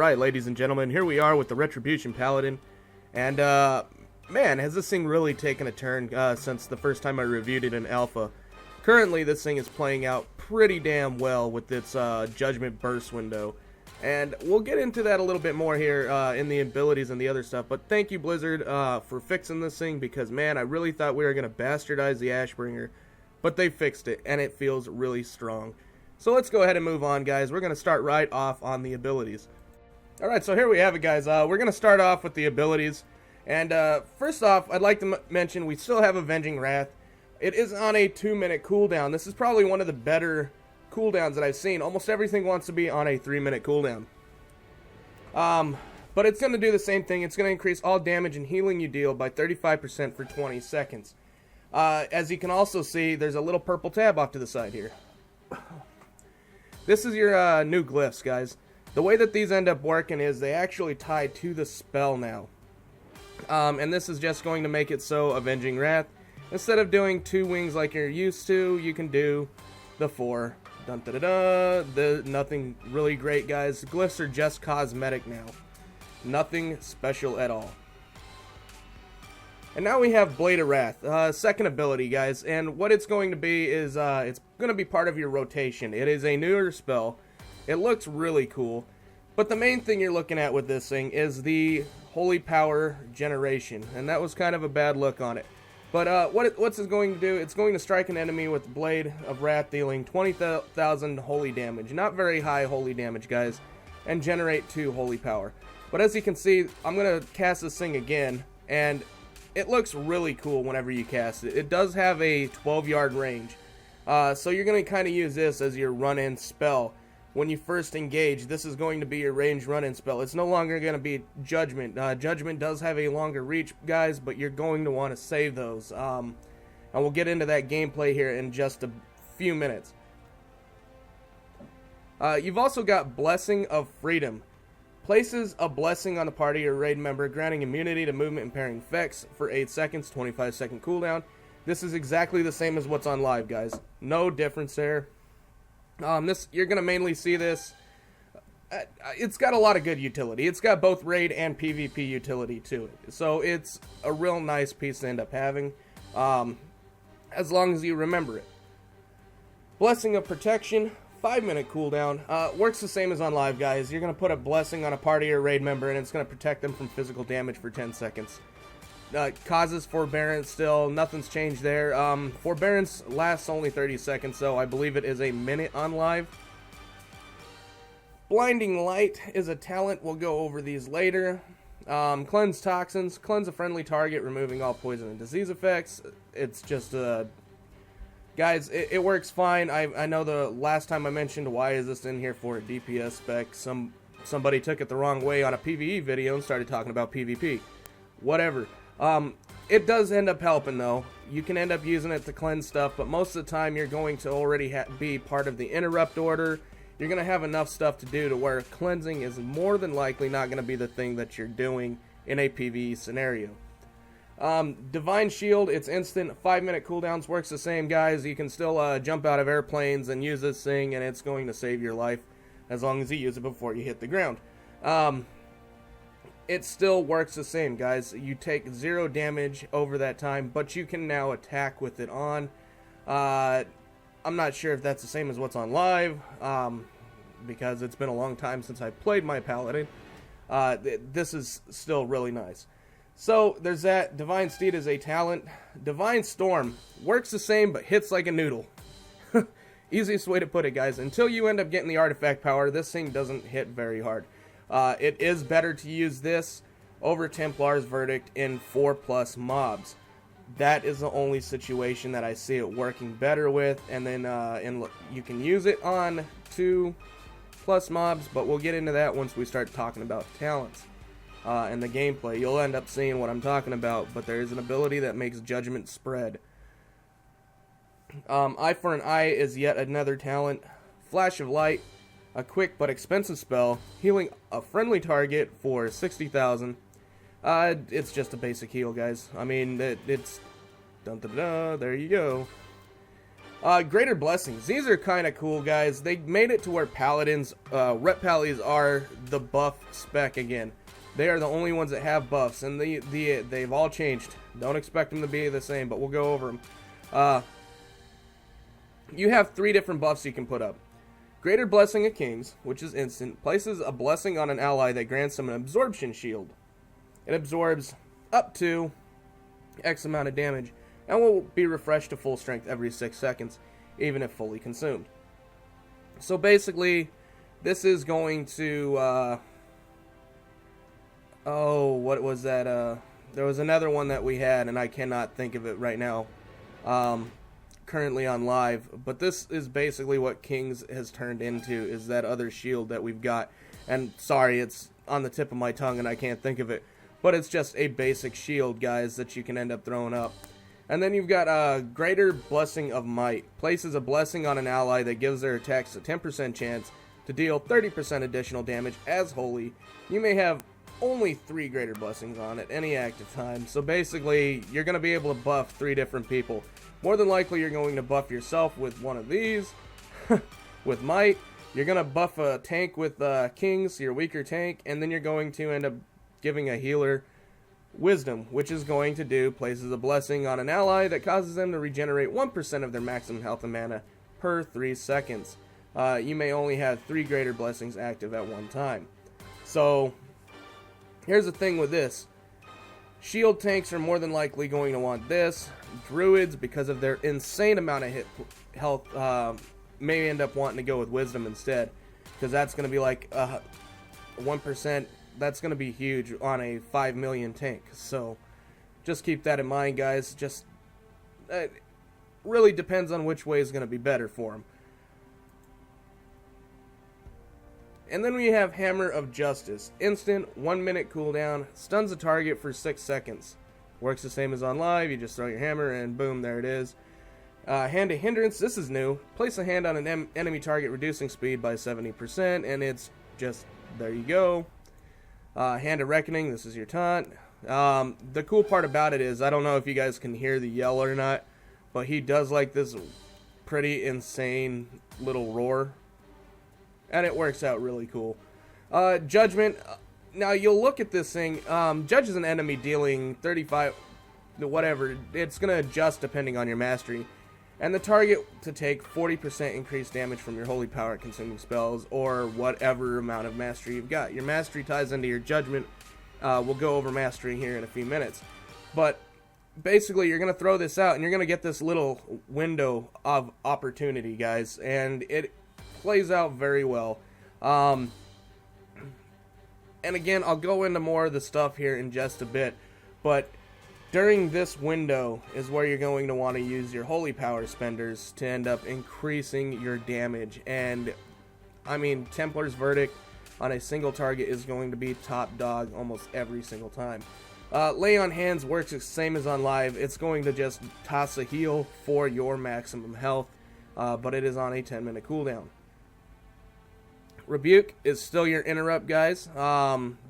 Alright, ladies and gentlemen, here we are with the Retribution Paladin, and man, has this thing really taken a turn since the first time I reviewed it in alpha. Currently, this thing is playing out pretty damn well with its Judgment Burst window, and we'll get into that a little bit more here in the abilities and the other stuff, but thank you, Blizzard, for fixing this thing, because man, I really thought we were going to bastardize the Ashbringer, but they fixed it, and it feels really strong. So let's go ahead and move on, guys. We're going to start right off on the abilities. Alright, so here we have it, guys. We're going to start off with the abilities. And first off, I'd like to mention we still have Avenging Wrath. It is on a 2-minute cooldown. This is probably one of the better cooldowns that I've seen. Almost everything wants to be on a 3-minute cooldown. But it's going to do the same thing. It's going to increase all damage and healing you deal by 35% for 20 seconds. As you can also see, there's a little purple tab off to the side here. This is your new glyphs, guys. The way that these end up working is they actually tie to the spell now. And this is just going to make it so Avenging Wrath, instead of doing 2 wings like you're used to, you can do the 4. Dun da da da. Nothing really great, guys. Glyphs are just cosmetic now. Nothing special at all. And now we have Blade of Wrath, second ability, guys. And what it's going to be is it's going to be part of your rotation. It is a newer spell. It looks really cool, but the main thing you're looking at with this thing is the holy power generation, and that was kind of a bad look on it. But what's it going to do? It's going to strike an enemy with Blade of Wrath, dealing 20,000 holy damage. Not very high holy damage, guys, and generate 2 holy power. But as you can see, I'm going to cast this thing again, and it looks really cool whenever you cast it. It does have a 12-yard range, so you're going to kind of use this as your run-in spell. When you first engage, this is going to be your ranged run-in spell. It's no longer going to be Judgment. Judgment does have a longer reach, guys, but you're going to want to save those. And we'll get into that gameplay here in just a few minutes. You've also got Blessing of Freedom. Places a blessing on the party or raid member, granting immunity to movement impairing effects for 8 seconds, 25-second cooldown. This is exactly the same as what's on live, guys. No difference there. You're going to mainly see this. It's got a lot of good utility. It's got both raid and PvP utility to it. So it's a real nice piece to end up having, as long as you remember it. Blessing of Protection, 5-minute cooldown. Works the same as on live, guys. You're going to put a blessing on a party or raid member, and it's going to protect them from physical damage for 10 seconds. Causes Forbearance still. Nothing's changed there. Forbearance lasts only 30 seconds, so I believe it is a minute on live. Blinding Light is a talent. We'll go over these later. Cleanse Toxins. Cleanse a friendly target, removing all poison and disease effects. It's just guys, it works fine. I know the last time I mentioned why is this in here for a DPS spec. Somebody took it the wrong way on a PvE video and started talking about PvP. Whatever. It does end up helping, though. You can end up using it to cleanse stuff, but most of the time you're going to already be part of the interrupt order. You're going to have enough stuff to do to where cleansing is more than likely not going to be the thing that you're doing in a PvE scenario. Divine Shield, it's instant. 5-minute cooldowns, works the same, guys. You can still jump out of airplanes and use this thing, and it's going to save your life as long as you use it before you hit the ground. It still works the same, guys. You take 0 damage over that time, but you can now attack with it on. I'm not sure if that's the same as what's on live, because it's been a long time since I played my Paladin. This is still really nice. So, there's that. Divine Steed is a talent. Divine Storm works the same, but hits like a noodle. Easiest way to put it, guys. Until you end up getting the artifact power, this thing doesn't hit very hard. It is better to use this over Templar's Verdict in 4+ mobs. That is the only situation that I see it working better with, and then you can use it on 2+ mobs, but we'll get into that once we start talking about talents and the gameplay. You'll end up seeing what I'm talking about, but there is an ability that makes Judgment spread. Eye for an Eye is yet another talent. Flash of Light, a quick but expensive spell, healing a friendly target for 60,000. It's just a basic heal, guys. I mean, it's dun da da, there you go. Greater Blessings. These are kind of cool, guys. They made it to where Paladins, Ret Pallies are the buff spec again. They are the only ones that have buffs, and they've all changed. Don't expect them to be the same, but we'll go over them. You have 3 different buffs you can put up. Greater Blessing of Kings, which is instant, places a blessing on an ally that grants them an absorption shield. It absorbs up to X amount of damage, and will be refreshed to full strength every 6 seconds, even if fully consumed. So basically, this is going to, oh, what was that, there was another one that we had, and I cannot think of it right now, currently on live, but this is basically what Kings has turned into, is that other shield that we've got, and sorry, it's on the tip of my tongue and I can't think of it, but it's just a basic shield, guys, that you can end up throwing up. And then you've got Greater Blessing of Might. Places a blessing on an ally that gives their attacks a 10% chance to deal 30% additional damage as holy. You may have only 3 Greater Blessings on at any active time. So basically, you're going to be able to buff 3 different people. More than likely, you're going to buff yourself with one of these, with Might. You're going to buff a tank with Kings, your weaker tank, and then you're going to end up giving a healer Wisdom, which is going to do places a blessing on an ally that causes them to regenerate 1% of their maximum health and mana per 3 seconds. You may only have 3 Greater Blessings active at one time. So, here's the thing with this. Shield tanks are more than likely going to want this. Druids, because of their insane amount of health, may end up wanting to go with Wisdom instead, because that's going to be like 1%. That's going to be huge on a 5 million tank. So just keep that in mind, guys. Just it really depends on which way is going to be better for them. And then we have Hammer of Justice. Instant, 1 minute cooldown, stuns a target for 6 seconds. Works the same as on live. You just throw your hammer and boom, there it is. Hand of Hindrance. This is new. Place a hand on an enemy target, reducing speed by 70%, and it's just, there you go. Hand of Reckoning, this is your taunt. The cool part about it is, I don't know if you guys can hear the yell or not, but he does like this pretty insane little roar. And it works out really cool. Judgment, now you'll look at this thing, judges an enemy dealing 35, whatever, it's going to adjust depending on your mastery. And the target to take 40% increased damage from your holy power consuming spells, or whatever amount of mastery you've got. Your mastery ties into your judgment. We'll go over mastery here in a few minutes. But basically, you're going to throw this out, and you're going to get this little window of opportunity, guys. And it plays out very well. And again, I'll go into more of the stuff here in just a bit. But during this window is where you're going to want to use your holy power spenders to end up increasing your damage. And I mean, Templar's Verdict on a single target is going to be top dog almost every single time. Lay on Hands works the same as on live. It's going to just toss a heal for your maximum health, but it is on a 10-minute cooldown. Rebuke is still your interrupt, guys.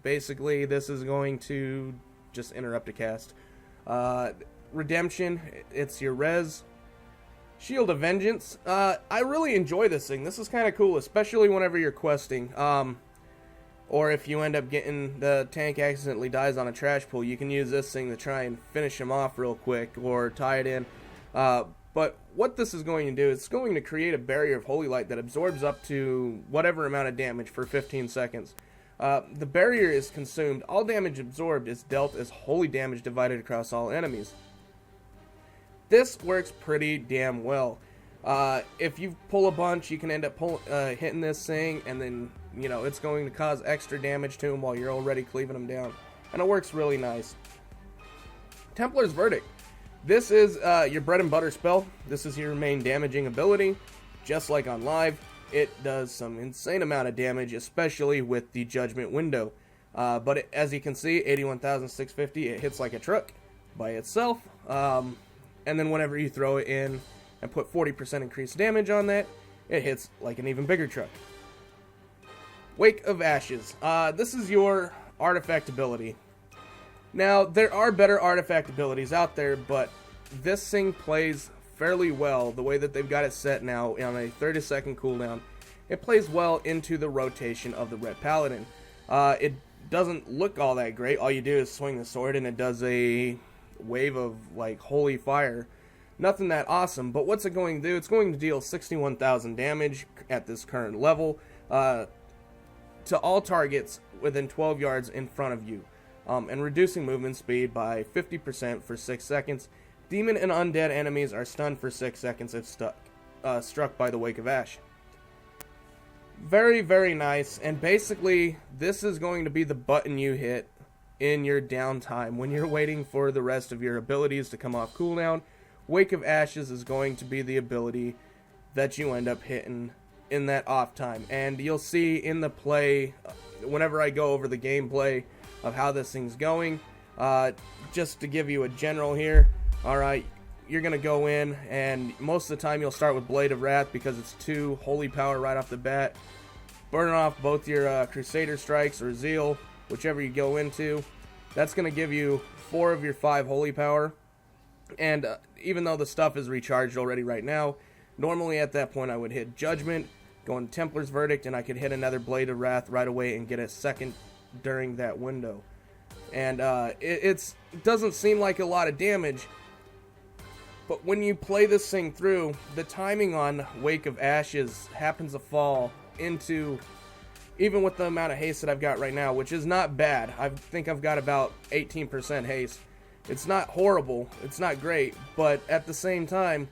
Basically, this is going to just interrupt a cast. Redemption, it's your res. Shield of Vengeance. I really enjoy this thing. This is kind of cool, especially whenever you're questing. Or if you end up getting the tank accidentally dies on a trash pool, you can use this thing to try and finish him off real quick or tie it in. But what this is going to do, it's going to create a barrier of holy light that absorbs up to whatever amount of damage for 15 seconds. The barrier is consumed. All damage absorbed is dealt as holy damage divided across all enemies. This works pretty damn well. If you pull a bunch, you can end up hitting this thing, and then, you know, it's going to cause extra damage to them while you're already cleaving them down. And it works really nice. Templar's Verdict. This is your bread and butter spell. This is your main damaging ability. Just like on live, it does some insane amount of damage, especially with the judgment window. But as you can see, 81,650, it hits like a truck by itself. And then whenever you throw it in and put 40% increased damage on that, it hits like an even bigger truck. Wake of Ashes. This is your artifact ability. Now, there are better artifact abilities out there, but this thing plays fairly well the way that they've got it set now on a 30-second cooldown. It plays well into the rotation of the Ret Paladin. It doesn't look all that great. All you do is swing the sword and it does a wave of like holy fire. Nothing that awesome, but what's it going to do? It's going to deal 61,000 damage at this current level to all targets within 12 yards in front of you, and reducing movement speed by 50% for 6 seconds. Demon and undead enemies are stunned for 6 seconds if struck by the Wake of Ash. Very, very nice, and basically this is going to be the button you hit in your downtime when you're waiting for the rest of your abilities to come off cooldown. Wake of Ashes is going to be the ability that you end up hitting in that off time, and you'll see in the play whenever I go over the gameplay of how this thing's going. Just to give you a general here, alright, you're gonna go in, and most of the time you'll start with Blade of Wrath because it's 2 holy power right off the bat, burning off both your Crusader strikes or Zeal, whichever you go into. That's gonna give you 4 of your 5 holy power. And even though the stuff is recharged already right now, normally at that point I would hit Judgment, go into Templar's Verdict, and I could hit another Blade of Wrath right away and get a second during that window. And it doesn't seem like a lot of damage, but when you play this thing through, the timing on Wake of Ashes happens to fall into, even with the amount of haste that I've got right now, which is not bad. I think I've got about 18% haste. It's not horrible, it's not great, but at the same time,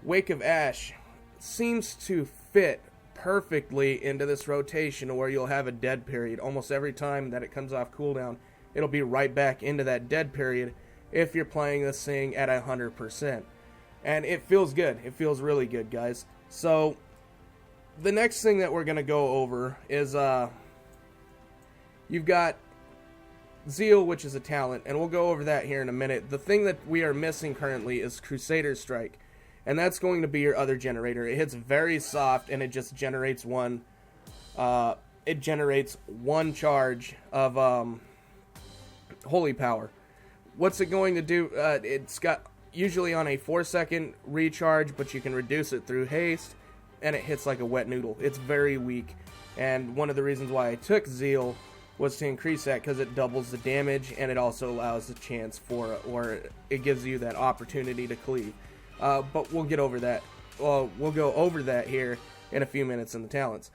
Wake of Ash seems to fit perfectly into this rotation where you'll have a dead period. Almost every time that it comes off cooldown, it'll be right back into that dead period if you're playing this thing at 100%. And it feels good. It feels really good, guys. So, the next thing that we're going to go over is, you've got Zeal, which is a talent, and we'll go over that here in a minute. The thing that we are missing currently is Crusader Strike, and that's going to be your other generator. It hits very soft, and it just generates one charge of holy power. What's it going to do? It's got usually on a 4-second recharge, but you can reduce it through haste, and it hits like a wet noodle. It's very weak, and one of the reasons why I took Zeal was to increase that because it doubles the damage, and it also allows the chance for, or it gives you that opportunity to cleave. But we'll get over that. We'll go over that here in a few minutes in the talents.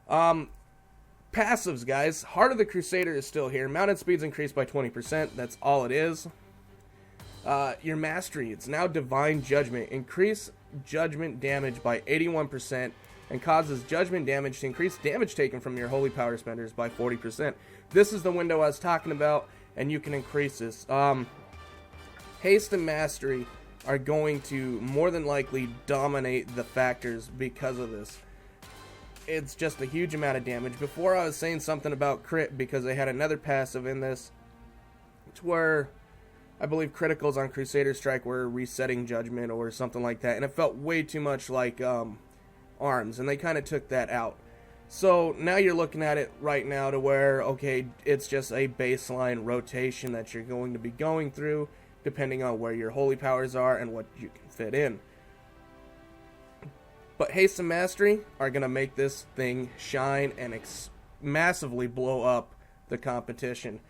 Passives, guys. Heart of the Crusader is still here. Mounted speed's increased by 20%. That's all it is. Your mastery, it's now Divine Judgment. Increase judgment damage by 81%. And causes judgment damage to increase damage taken from your holy power spenders by 40%. This is the window I was talking about, and you can increase this. Haste and mastery are going to more than likely dominate the factors because of this. It's just a huge amount of damage. Before I was saying something about crit because they had another passive in this, to where I believe criticals on Crusader Strike were resetting judgment or something like that, and it felt way too much like arms, and they kind of took that out. So now you're looking at it right now to where, okay, it's just a baseline rotation that you're going to be going through depending on where your holy powers are and what you can fit in. But haste and mastery are going to make this thing shine and massively blow up the competition.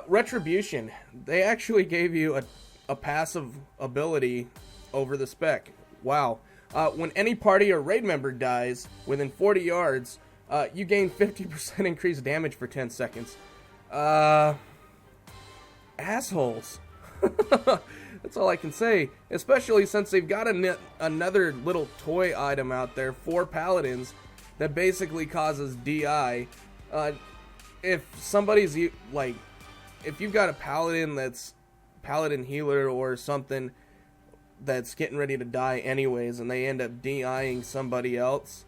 Retribution, they actually gave you a passive ability over the spec. Wow. When any party or raid member dies within 40 yards, you gain 50% increased damage for 10 seconds. Assholes. That's all I can say. Especially since they've got another little toy item out there for Paladins that basically causes DI. If somebody's, like, if you've got a Paladin that's Paladin healer or something that's getting ready to die anyways, and they end up DIing somebody else,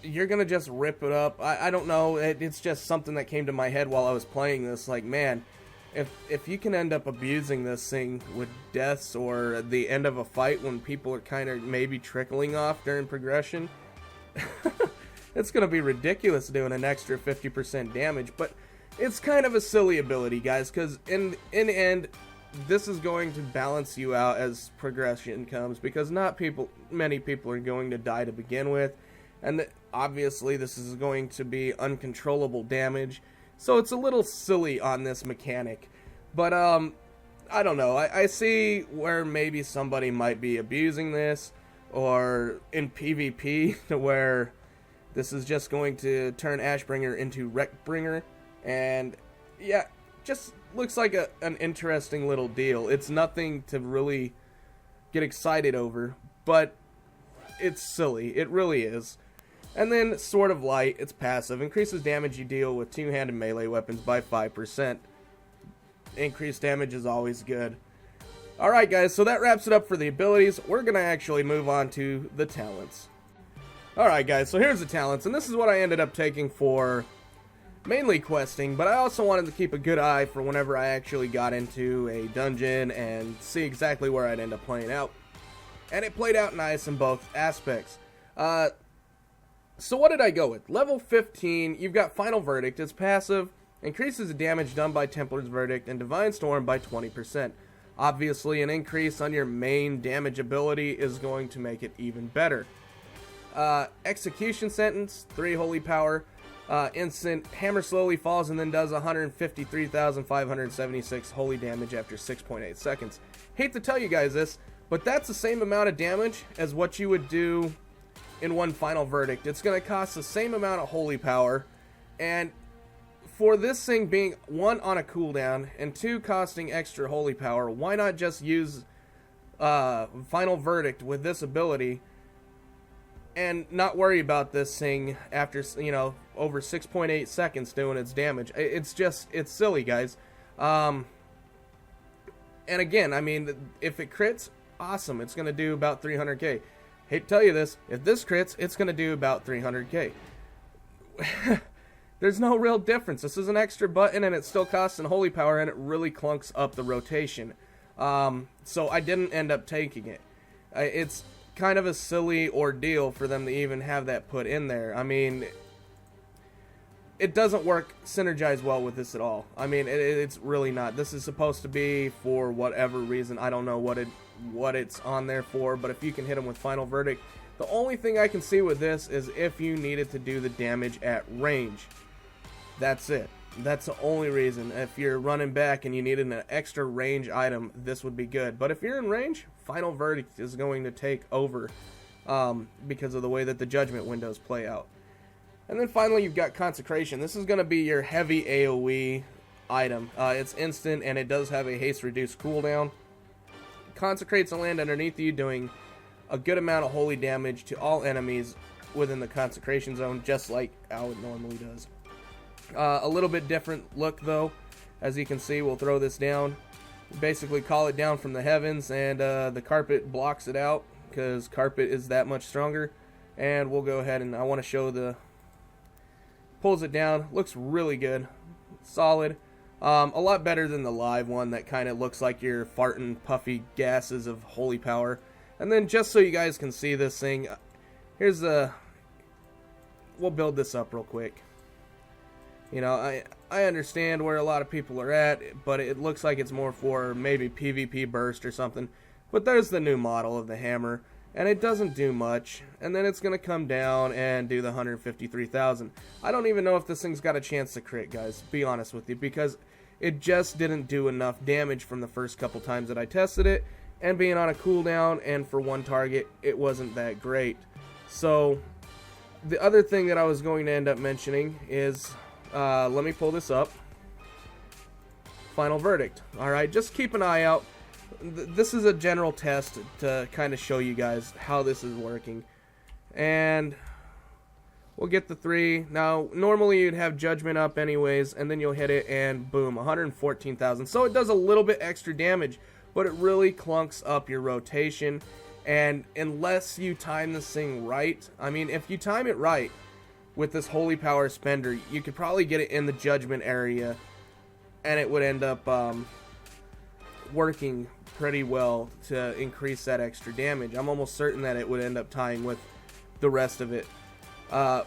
you're gonna just rip it up. I don't know, it's just something that came to my head while I was playing this. Like, man, if you can end up abusing this thing with deaths or the end of a fight when people are kind of maybe trickling off during progression, it's gonna be ridiculous doing an extra 50% damage. But it's kind of a silly ability, guys, because in the end, this is going to balance you out as progression comes, because not many people are going to die to begin with, and obviously this is going to be uncontrollable damage, so it's a little silly on this mechanic. But I don't know, I see where maybe somebody might be abusing this, or in PvP, to where this is just going to turn Ashbringer into Wreckbringer, and yeah, just looks like an interesting little deal. It's nothing to really get excited over, but it's silly. It really is. And then Sword of Light, it's passive. Increases damage you deal with two-handed melee weapons by 5%. Increased damage is always good. Alright guys, so that wraps it up for the abilities. We're going to actually move on to the talents. Alright guys, so here's the talents, and this is what I ended up taking for mainly questing, but I also wanted to keep a good eye for whenever I actually got into a dungeon and see exactly where I'd end up playing out. And it played out nice in both aspects. So what did I go with? Level 15, you've got Final Verdict. It's passive, increases the damage done by Templar's Verdict and Divine Storm by 20%. Obviously, an increase on your main damage ability is going to make it even better. Execution Sentence, 3 Holy Power. Instant, hammer slowly falls and then does 153,576 holy damage after 6.8 seconds. Hate to tell you guys this, but that's the same amount of damage as what you would do in one Final Verdict. It's going to cost the same amount of holy power, and for this thing being 1 on a cooldown and 2 costing extra holy power, why not just use Final Verdict with this ability and not worry about this thing after, you know, over 6.8 seconds doing its damage. It's silly, guys. And again, I mean, if it crits, awesome. It's going to do about 300k. Hate to tell you this, if this crits, it's going to do about 300k. There's no real difference. This is an extra button, and it still costs in holy power, and it really clunks up the rotation. So I didn't end up taking it. It's kind of a silly ordeal for them to even have that put in there. I mean, it doesn't work, synergize well with this at all. I mean, it's really not. This is supposed to be for whatever reason. I don't know what it's on there for, but if you can hit them with Final Verdict, the only thing I can see with this is if you needed to do the damage at range. That's it. That's the only reason. If you're running back and you needed an extra range item, this would be good. But if you're in range, Final Verdict is going to take over because of the way that the judgment windows play out. And then finally, you've got Consecration. This is going to be your heavy AoE item. It's instant, and it does have a haste reduced cooldown. Consecrates a land underneath you, doing a good amount of holy damage to all enemies within the Consecration zone, just like how it normally does. A little bit different look, though. As you can see, we'll throw this down. Basically call it down from the heavens, and the carpet blocks it out, because carpet is that much stronger. And we'll go ahead and I want to show the... Pulls it down. Looks really good. Solid. A lot better than the live one that kind of looks like you're farting puffy gases of holy power. And then just so you guys can see this thing, here's the... We'll build this up real quick. You know, I understand where a lot of people are at, but it looks like it's more for maybe PvP burst or something. But there's the new model of the hammer, and it doesn't do much. And then it's going to come down and do the 153,000. I don't even know if this thing's got a chance to crit, guys, to be honest with you, because it just didn't do enough damage from the first couple times that I tested it. And being on a cooldown and for one target, it wasn't that great. So, the other thing that I was going to end up mentioning is... let me pull this up. Final Verdict. Alright, just keep an eye out. This is a general test to kind of show you guys how this is working. And we'll get the 3. Now, normally you'd have Judgment up anyways, and then you'll hit it and boom, 114,000. So it does a little bit extra damage, but it really clunks up your rotation. And unless you time this thing right, I mean, if you time it right, with this holy power spender, you could probably get it in the judgment area, and it would end up working pretty well to increase that extra damage. I'm almost certain that it would end up tying with the rest of it. But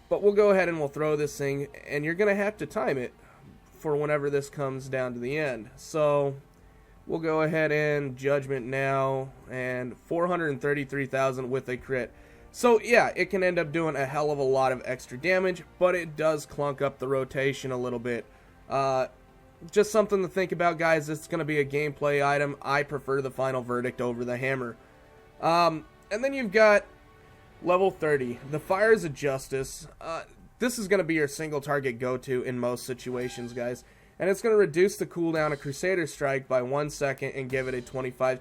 we'll go ahead and we'll throw this thing, and you're going to have to time it for whenever this comes down to the end. So We'll go ahead and Judgment now, and 433,000 with a crit. So yeah, it can end up doing a hell of a lot of extra damage, but it does clunk up the rotation a little bit. Just something to think about, guys. It's going to be a gameplay item. I prefer the Final Verdict over the hammer. And then you've got level 30, the Fires of Justice. This is going to be your single target go-to in most situations, guys. And it's going to reduce the cooldown of Crusader Strike by 1 second and give it a 25%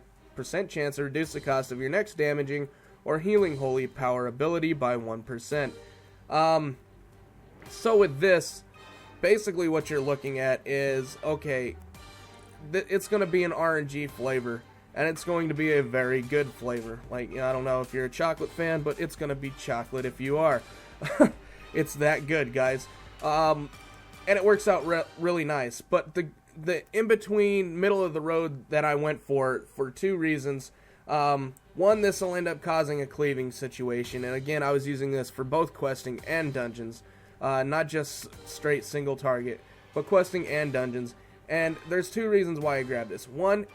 chance to reduce the cost of your next damaging or healing holy power ability by 1%. So with this, basically what you're looking at is, okay, it's going to be an RNG flavor, and it's going to be a very good flavor. Like, I don't know if you're a chocolate fan, but it's going to be chocolate if you are. It's that good, guys. And it works out really nice. But the in-between, middle of the road that I went for two reasons. One, this will end up causing a cleaving situation. And again, I was using this for both questing and dungeons. Not just straight single target, but questing and dungeons. And there's two reasons why I grabbed this. One,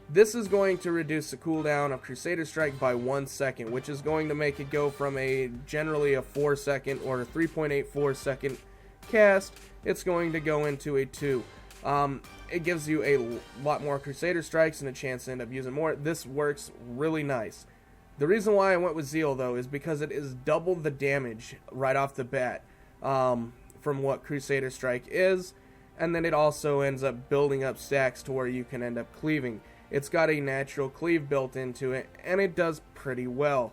this is going to reduce the cooldown of Crusader Strike by 1 second, which is going to make it go from generally a 4 second or a 3.84 second cast. It's going to go into a 2. It gives you a lot more Crusader Strikes and a chance to end up using more. This works really nice. The reason why I went with Zeal, though, is because it is double the damage right off the bat from what Crusader Strike is, and then it also ends up building up stacks to where you can end up cleaving. It's got a natural cleave built into it, and it does pretty well.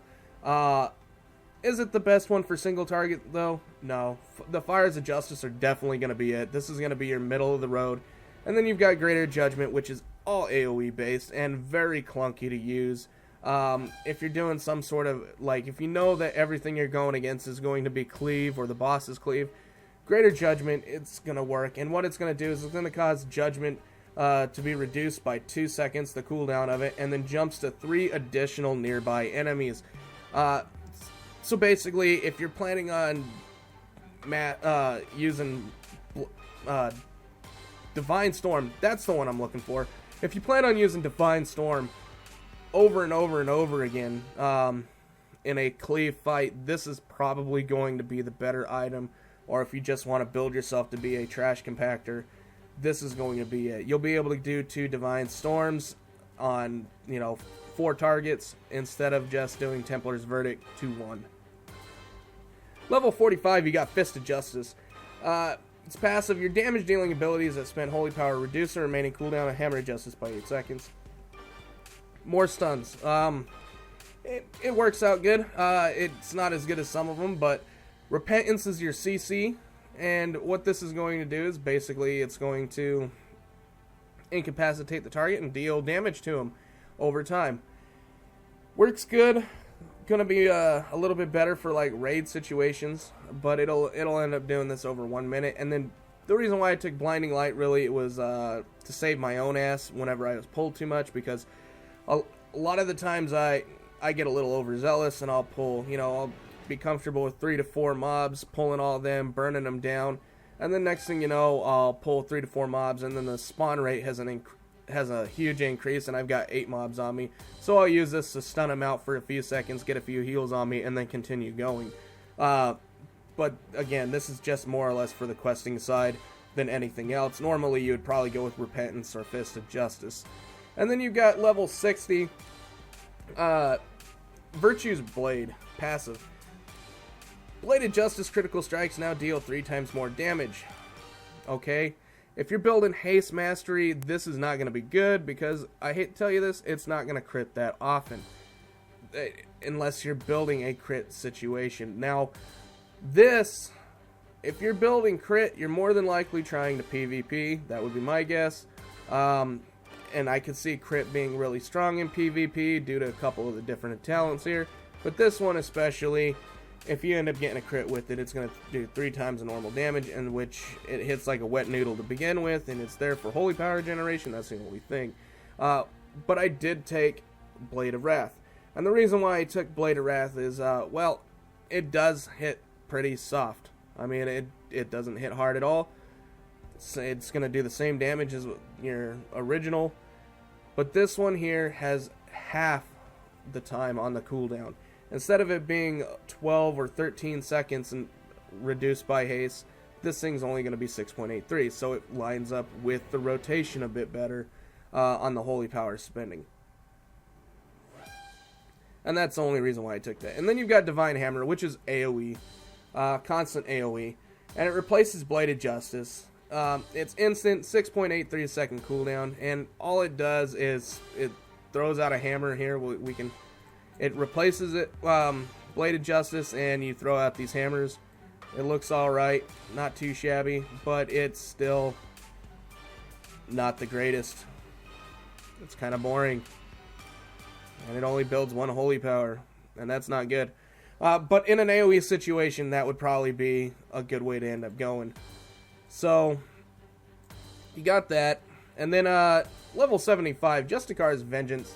Is it the best one for single target, though? No. The Fires of Justice are definitely going to be it. This is going to be your middle of the road. And then you've got Greater Judgment, which is all AoE based and very clunky to use. If you're doing some sort of, like, if you know that everything you're going against is going to be cleave or the boss is cleave, Greater Judgment, it's going to work. And what it's going to do is it's going to cause Judgment to be reduced by 2 seconds, the cooldown of it, and then jumps to 3 additional nearby enemies. So basically, if you're planning on using Divine Storm, that's the one I'm looking for. If you plan on using Divine Storm over and over and over again in a cleave fight, this is probably going to be the better item. Or if you just want to build yourself to be a trash compactor, this is going to be it. You'll be able to do 2 Divine Storms on, 4 targets instead of just doing Templar's Verdict 2-1. Level 45, you got Fist of Justice. It's passive. Your damage dealing abilities that spend Holy Power reduce the remaining cooldown of Hammer of Justice by 8 seconds. More stuns. It works out good. It's not as good as some of them, but Repentance is your CC, and what this is going to do is basically it's going to incapacitate the target and deal damage to him over time. Works good. Gonna be a little bit better for like raid situations, but it'll end up doing this over 1 minute. And then the reason why I took Blinding Light, really, it was to save my own ass whenever I was pulled too much, because a lot of the times I get a little overzealous and I'll pull, I'll be comfortable with 3 to 4 mobs, pulling all of them, burning them down, and then next thing you know, I'll pull 3 to 4 mobs, and then the spawn rate has a huge increase, and I've got 8 mobs on me. So I'll use this to stun them out for a few seconds, get a few heals on me, and then continue going. But again, this is just more or less for the questing side than anything else. Normally you would probably go with Repentance or Fist of Justice. And then you've got level 60, Virtue's Blade, passive. Blade of Justice critical strikes now deal 3 times more damage. Okay? If you're building Haste Mastery, this is not going to be good, because, I hate to tell you this, it's not going to crit that often. Unless you're building a crit situation. Now, this, if you're building crit, you're more than likely trying to PvP. That would be my guess. And I could see crit being really strong in PvP due to a couple of the different talents here. But this one especially, if you end up getting a crit with it, it's going to do 3 times the normal damage, in which it hits like a wet noodle to begin with, and it's there for Holy Power generation. That's the only thing. But I did take Blade of Wrath. And the reason why I took Blade of Wrath is, well, it does hit pretty soft. I mean, it doesn't hit hard at all. It's going to do the same damage as your original. But this one here has half the time on the cooldown. Instead of it being 12 or 13 seconds and reduced by haste, this thing's only going to be 6.83, so it lines up with the rotation a bit better on the holy power spending. And that's the only reason why I took that. And then you've got Divine Hammer, which is AoE, constant AoE, and it replaces Bladed Justice. It's instant, 6.83 second cooldown, and all it does is it throws out a hammer here. It replaces it, Bladed Justice, and you throw out these hammers. It looks alright, not too shabby, but it's still not the greatest. It's kind of boring. And it only builds one holy power, and that's not good. But in an AoE situation, that would probably be a good way to end up going. So, you got that. And then level 75, Justicar's Vengeance.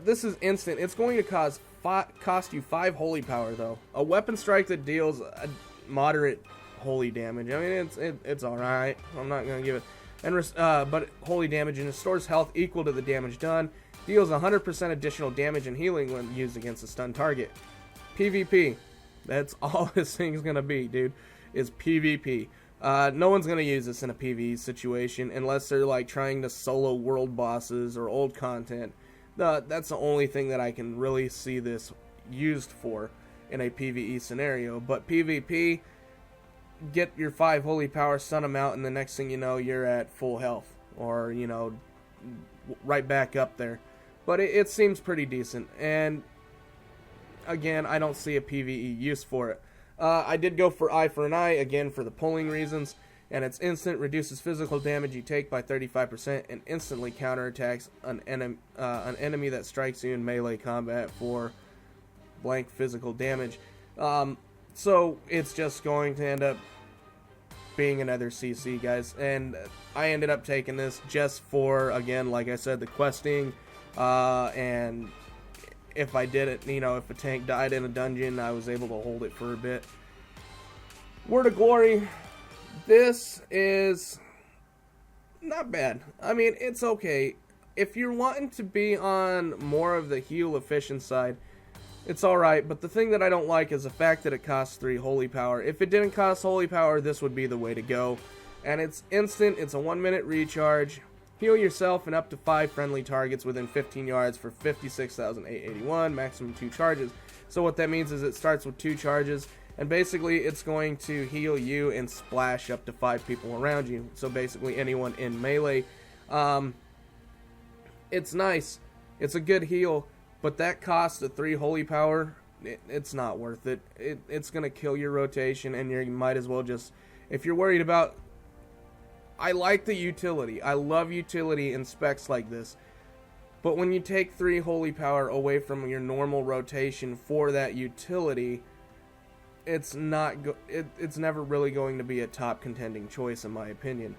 This is instant. It's going to cost you 5 holy power, though. A weapon strike that deals a moderate holy damage. I mean, it's alright. I'm not going to give it. But holy damage, and restores health equal to the damage done. Deals 100% additional damage and healing when used against a stunned target. PvP. That's all this thing's going to be, dude, is PvP. No one's going to use this in a PvE situation unless they're like trying to solo world bosses or old content. That's the only thing that I can really see this used for in a PvE scenario. But PvP, get your 5 holy power, stun them out, and the next thing you know, you're at full health. Or, you know, right back up there. But it seems pretty decent. And, again, I don't see a PvE use for it. I did go for Eye for an Eye, again, for the pulling reasons. And it's instant, reduces physical damage you take by 35%, and instantly counterattacks an enemy that strikes you in melee combat for blank physical damage. So it's just going to end up being another CC, guys. And I ended up taking this just for, again, like I said, the questing. And if I did it, you know, if a tank died in a dungeon, I was able to hold it for a bit. Word of Glory. This is not bad. I mean, it's okay. If you're wanting to be on more of the heal efficient side, it's alright. But the thing that I don't like is the fact that it costs 3 holy power. If it didn't cost holy power, this would be the way to go. And it's instant. It's a 1-minute recharge. Heal yourself and up to 5 friendly targets within 15 yards for 56,881, maximum 2 charges. So what that means is it starts with 2 charges, and basically it's going to heal you and splash up to 5 people around you. So basically anyone in melee. It's nice. It's a good heal, but that cost of 3 holy power, it's not worth it. It's going to kill your rotation, and you might as well just, if you're worried about, I like the utility. I love utility in specs like this. But when you take 3 holy power away from your normal rotation for that utility, it's never really going to be a top contending choice in my opinion.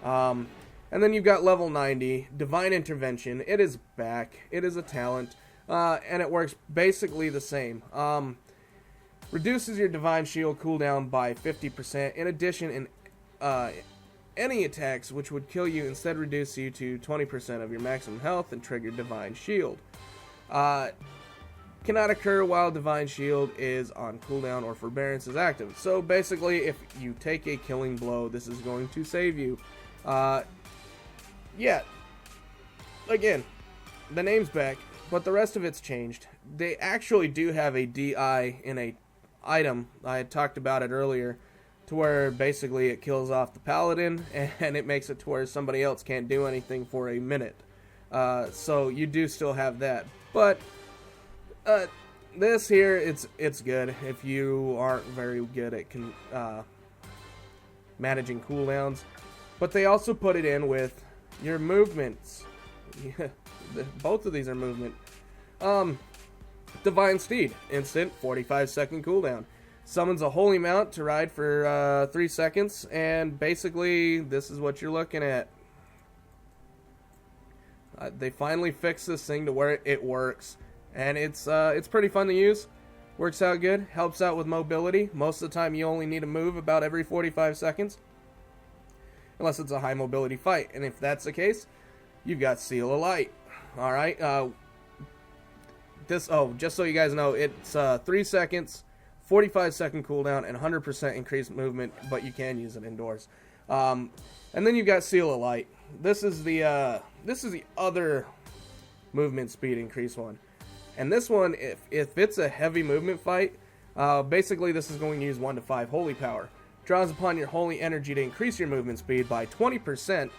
And then you've got level 90, Divine Intervention. It is back. It is a talent. And it works basically the same. Reduces your Divine Shield cooldown by 50%. In addition, any attacks which would kill you instead reduce you to 20% of your maximum health and trigger Divine Shield. Cannot occur while Divine Shield is on cooldown or Forbearance is active. So basically, if you take a killing blow, this is going to save you. Yeah. Again, the name's back, but the rest of it's changed. They actually do have a DI in a item. I had talked about it earlier, to where basically it kills off the Paladin, and it makes it to where somebody else can't do anything for a minute. So you do still have that. But this here, it's good if you aren't very good at managing cooldowns. But they also put it in with your movements. Both of these are movement. Divine Steed, instant 45-second cooldown. Summons a holy mount to ride for 3 seconds, and basically this is what you're looking at. They finally fixed this thing to where it works, and it's pretty fun to use. Works out good, helps out with mobility. Most of the time you only need to move about every 45 seconds, unless it's a high mobility fight. And if that's the case, you've got Seal of Light. Alright, just so you guys know, it's 3 seconds, 45-second cooldown, and 100% increased movement, but you can use it indoors. And then you've got Seal of Light. This is the other movement speed increase one. And this one, if it's a heavy movement fight, basically this is going to use 1 to 5 holy power. Draws upon your holy energy to increase your movement speed by 20%.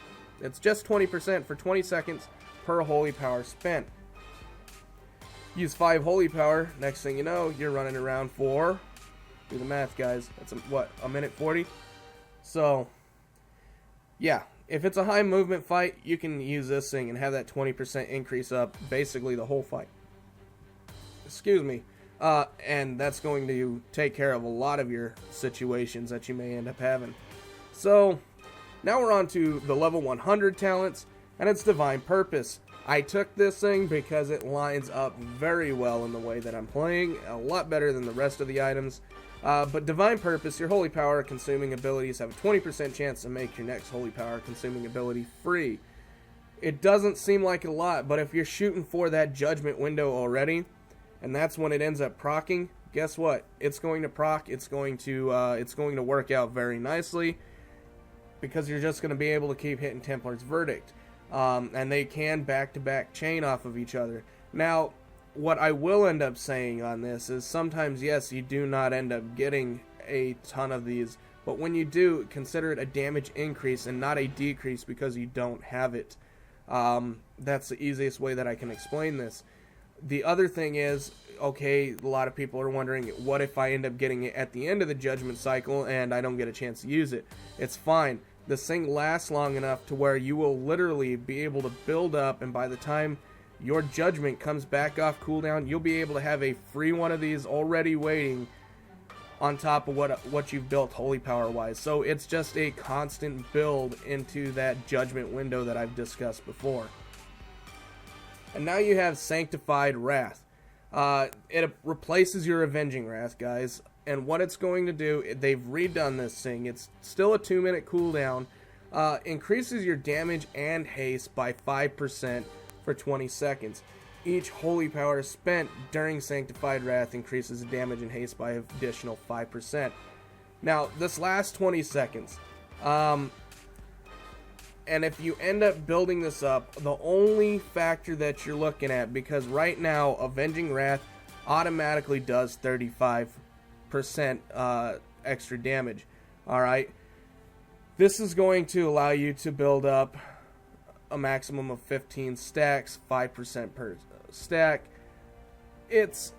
It's just 20% for 20 seconds per holy power spent. Use 5 holy power. Next thing you know, you're running around for, do the math, guys. That's a minute 40. So, yeah, if it's a high movement fight, you can use this thing and have that 20% increase up basically the whole fight. Excuse me. And that's going to take care of a lot of your situations that you may end up having. So, now we're on to the level 100 talents, and it's Divine Purpose. I took this thing because it lines up very well in the way that I'm playing, a lot better than the rest of the items. But Divine Purpose, your holy power consuming abilities have a 20% chance to make your next holy power consuming ability free. It doesn't seem like a lot, but if you're shooting for that judgment window already, and that's when it ends up proccing, guess what? It's going to proc, it's going to work out very nicely, because you're just going to be able to keep hitting Templar's Verdict. And they can back-to-back chain off of each other. Now, what I will end up saying on this is sometimes, yes, you do not end up getting a ton of these, but when you do, consider it a damage increase and not a decrease because you don't have it. That's the easiest way that I can explain this. The other thing is, okay, a lot of people are wondering, what if I end up getting it at the end of the judgment cycle and I don't get a chance to use it? It's fine. This thing lasts long enough to where you will literally be able to build up, and by the time your judgment comes back off cooldown, you'll be able to have a free one of these already waiting on top of what you've built holy power wise. So it's just a constant build into that judgment window that I've discussed before. And now you have Sanctified Wrath. It replaces your Avenging Wrath, guys. And what it's going to do, they've redone this thing. It's still a 2-minute cooldown. Increases your damage and haste by 5% for 20 seconds. Each holy power spent during Sanctified Wrath increases damage and haste by an additional 5%. Now, this last 20 seconds, and if you end up building this up, the only factor that you're looking at, because right now, Avenging Wrath automatically does 35% extra damage. Alright, this is going to allow you to build up a maximum of 15 stacks, 5% per stack. It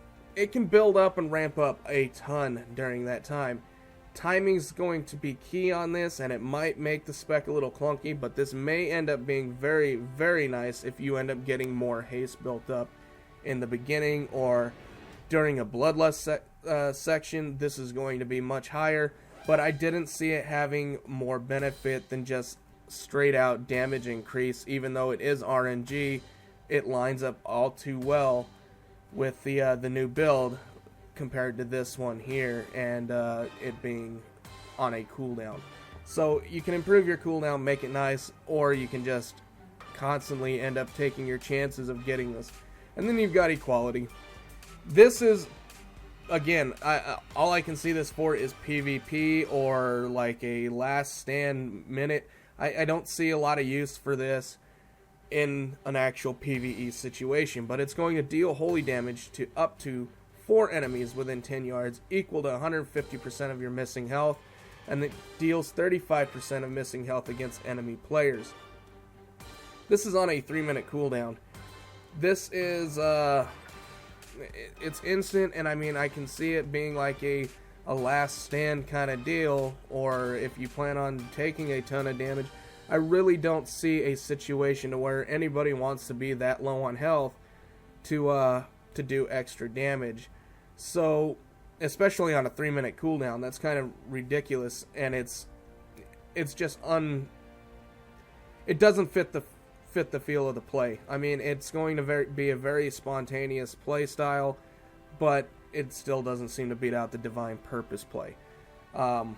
can build up and ramp up a ton during that time. Timing's going to be key on this, and it might make the spec a little clunky, but this may end up being very, very nice if you end up getting more haste built up in the beginning or during a bloodlust section. This is going to be much higher, but I didn't see it having more benefit than just straight out damage increase. Even though it is RNG, it lines up all too well with the new build compared to this one here, and it being on a cooldown. So you can improve your cooldown, make it nice, or you can just constantly end up taking your chances of getting this. And then you've got Equality. This is, again, all I can see this for is PvP or like a last stand minute. I don't see a lot of use for this in an actual PvE situation, but it's going to deal holy damage to up to 4 enemies within 10 yards, equal to 150% of your missing health, and it deals 35% of missing health against enemy players. This is on a 3-minute cooldown. This is, it's instant, and I mean, I can see it being like a last stand kind of deal, or if you plan on taking a ton of damage. I really don't see a situation where anybody wants to be that low on health to do extra damage. So, especially on a 3-minute cooldown, that's kind of ridiculous, and it's just it doesn't fit the feel of the play. I mean, it's going to be a very spontaneous play style, but it still doesn't seem to beat out the Divine Purpose play. And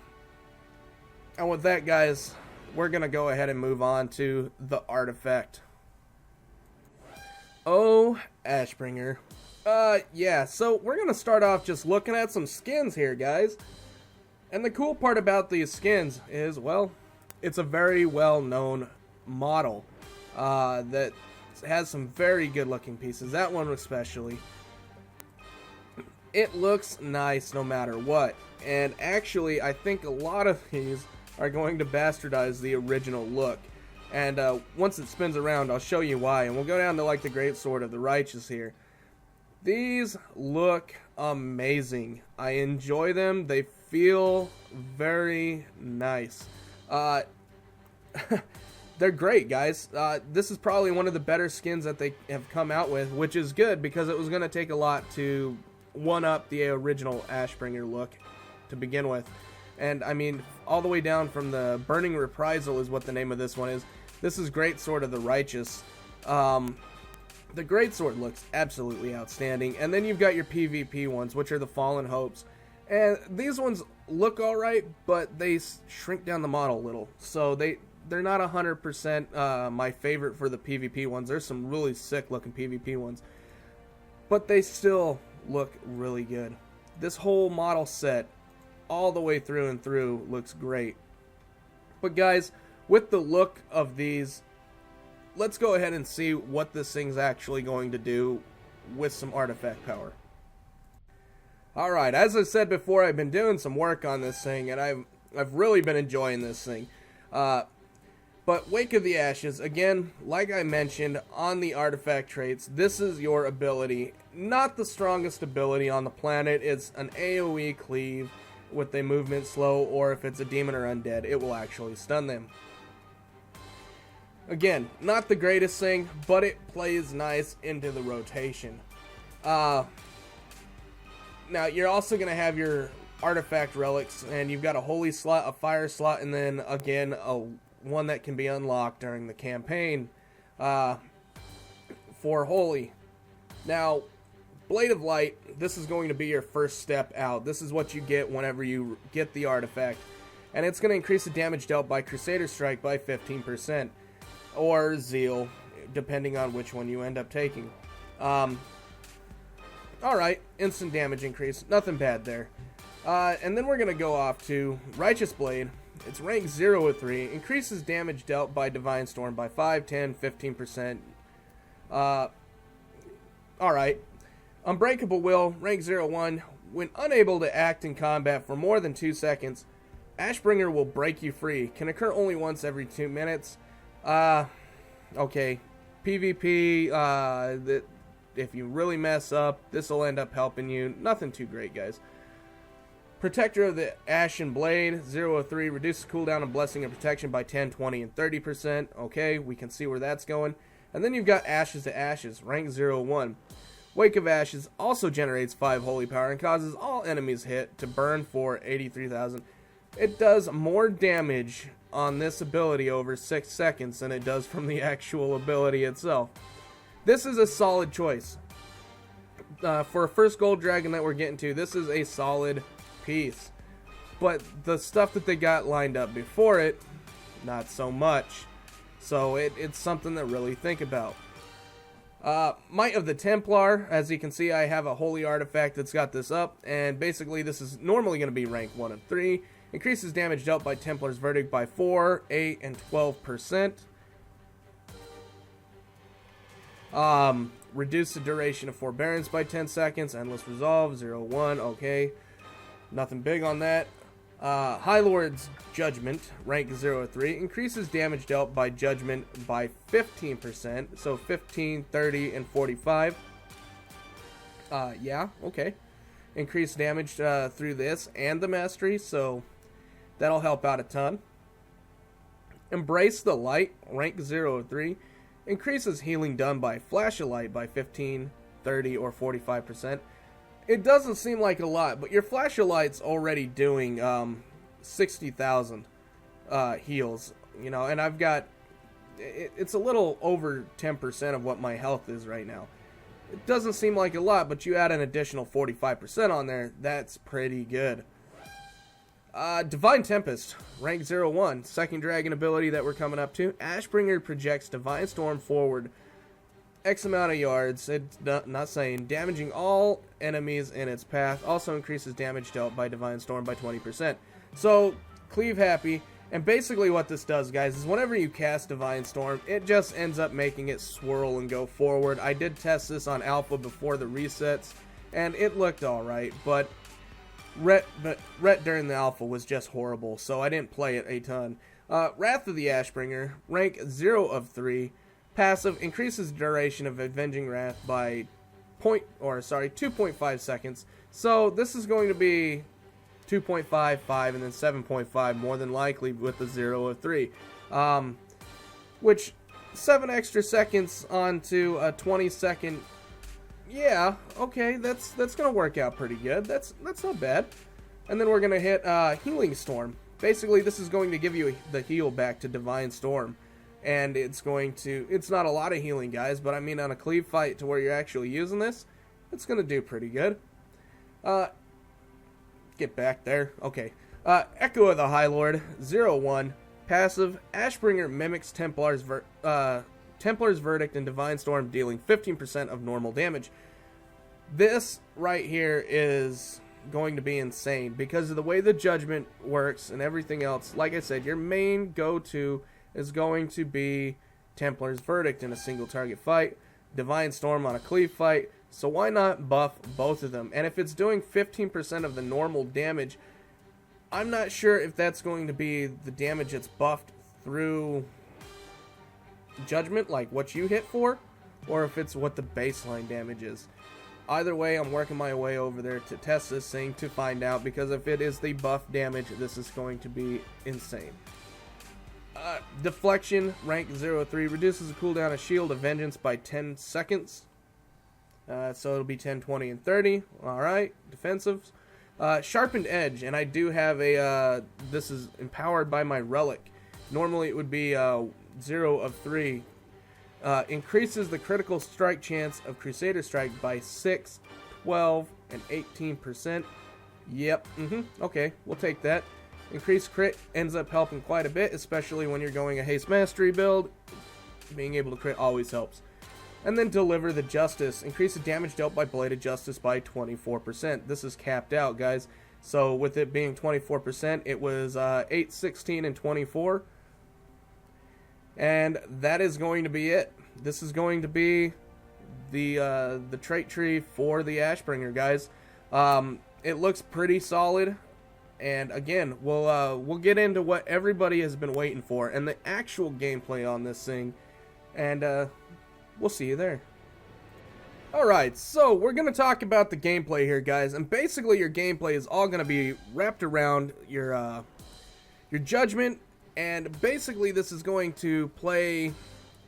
with that, guys, we're going to go ahead and move on to the Artifact. Oh, Ashbringer. Yeah, so we're gonna start off just looking at some skins here, guys. And the cool part about these skins is, well, it's a very well-known model that has some very good-looking pieces. That one especially. It looks nice no matter what. And actually, I think a lot of these are going to bastardize the original look. And once it spins around, I'll show you why. And we'll go down to like the Great Sword of the Righteous here. These look amazing. I enjoy them. They feel very nice. They're great, guys. This is probably one of the better skins that they have come out with, which is good because it was going to take a lot to one-up the original Ashbringer look to begin with. And, I mean, all the way down from the Burning Reprisal is what the name of this one is. This is Great Sword of the Righteous. The Great Sword looks absolutely outstanding. And then you've got your PvP ones, which are the Fallen Hopes. And these ones look alright, but they shrink down the model a little. So they're not 100% my favorite for the PvP ones. There's some really sick looking PvP ones. But they still look really good. This whole model set, all the way through and through, looks great. But guys, with the look of these, let's go ahead and see what this thing's actually going to do with some artifact power. Alright, as I said before, I've been doing some work on this thing, and I've really been enjoying this thing. But Wake of the Ashes, again, like I mentioned, on the artifact traits, this is your ability. Not the strongest ability on the planet. It's an AoE cleave with a movement slow, or if it's a demon or undead, it will actually stun them. Again, not the greatest thing, but it plays nice into the rotation. Now, you're also going to have your artifact relics, and you've got a holy slot, a fire slot, and then, again, one that can be unlocked during the campaign for holy. Now, Blade of Light, this is going to be your first step out. This is what you get whenever you get the artifact. And it's going to increase the damage dealt by Crusader Strike by 15%. Or Zeal, depending on which one you end up taking. Alright, instant damage increase. Nothing bad there. And then we're going to go off to Righteous Blade. It's rank 0 with 3. Increases damage dealt by Divine Storm by 5, 10, 15%. Alright. Unbreakable Will, rank 0-1. When unable to act in combat for more than 2 seconds, Ashbringer will break you free. Can occur only once every 2 minutes. Okay. PvP, if you really mess up, this will end up helping you. Nothing too great, guys. Protector of the Ashen Blade, 0-3, reduces cooldown and Blessing of Protection by 10, 20, and 30%. Okay, we can see where that's going. And then you've got Ashes to Ashes, rank 0-1. Wake of Ashes also generates 5 holy power and causes all enemies hit to burn for 83,000. It does more damage on this ability over 6 seconds than it does from the actual ability itself. This is a solid choice. For a first gold dragon that we're getting to, this is a solid piece. But the stuff that they got lined up before it, not so much. So it's something to really think about. Might of the Templar, as you can see, I have a holy artifact that's got this up, and basically this is normally going to be rank 1 of 3. Increases damage dealt by Templar's Verdict by 4, 8, and 12%. Reduce the duration of Forbearance by 10 seconds. Endless Resolve, 0-1, okay. Nothing big on that. High Lord's Judgment, rank 0-3. Increases damage dealt by Judgment by 15%. So 15, 30, and 45. Yeah, okay. Increased damage through this and the Mastery, so that'll help out a ton. Embrace the Light, rank 0-3. Increases healing done by Flash of Light by 15, 30, or 45%. It doesn't seem like a lot, but your Flash of Light's already doing 60,000 heals, you know, and I've got, it's a little over 10% of what my health is right now. It doesn't seem like a lot, but you add an additional 45% on there, that's pretty good. Divine Tempest, rank 0-1, second dragon ability that we're coming up to. Ashbringer projects Divine Storm forward X amount of yards, it's not saying, damaging all enemies in its path, also increases damage dealt by Divine Storm by 20%. So, cleave happy, and basically what this does, guys, is whenever you cast Divine Storm, it just ends up making it swirl and go forward. I did test this on alpha before the resets, and it looked alright, but Ret during the alpha was just horrible, so I didn't play it a ton. Wrath of the Ashbringer, rank 0 of 3. Passive increases duration of Avenging Wrath by 2.5 seconds. So this is going to be 2.5, 5, and then 7.5 more than likely with the 0 of 3. Which 7 extra seconds onto a 20-second. Yeah, okay, that's gonna work out pretty good. That's not bad. And then we're gonna hit Healing Storm. Basically, this is going to give you the heal back to Divine Storm. And it's not a lot of healing, guys, but I mean on a cleave fight to where you're actually using this, it's going to do pretty good. Get back there. Okay. Echo of the High Lord, 0-1. Passive, Ashbringer mimics Templar's Verdict and Divine Storm, dealing 15% of normal damage. This right here is going to be insane because of the way the judgment works and everything else. Like I said, your main go-to is going to be Templar's Verdict in a single target fight, Divine Storm on a cleave fight, so why not buff both of them? And if it's doing 15% of the normal damage, I'm not sure if that's going to be the damage that's buffed through judgment, like what you hit for, or if it's what the baseline damage is. Either way, I'm working my way over there to test this thing to find out, because if it is the buff damage, this is going to be insane. Deflection, rank 0-3, reduces the cooldown of Shield of Vengeance by 10 seconds. So it'll be 10, 20, and 30. Alright, defensive. Sharpened Edge, and I do have a, this is empowered by my relic. Normally it would be 0 of 3. Increases the critical strike chance of Crusader Strike by 6, 12, and 18%. Yep, okay, we'll take that. Increased crit ends up helping quite a bit, especially when you're going a haste mastery build. Being able to crit always helps. And then Deliver the Justice. Increase the damage dealt by Bladed Justice by 24%. This is capped out, guys. So with it being 24%, it was 8, 16, and 24. And that is going to be it. This is going to be the trait tree for the Ashbringer, guys. It looks pretty solid. And again, we'll get into what everybody has been waiting for and the actual gameplay on this thing, and we'll see you there. Alright, so we're going to talk about the gameplay here, guys, and basically your gameplay is all going to be wrapped around your judgment, and basically this is going to play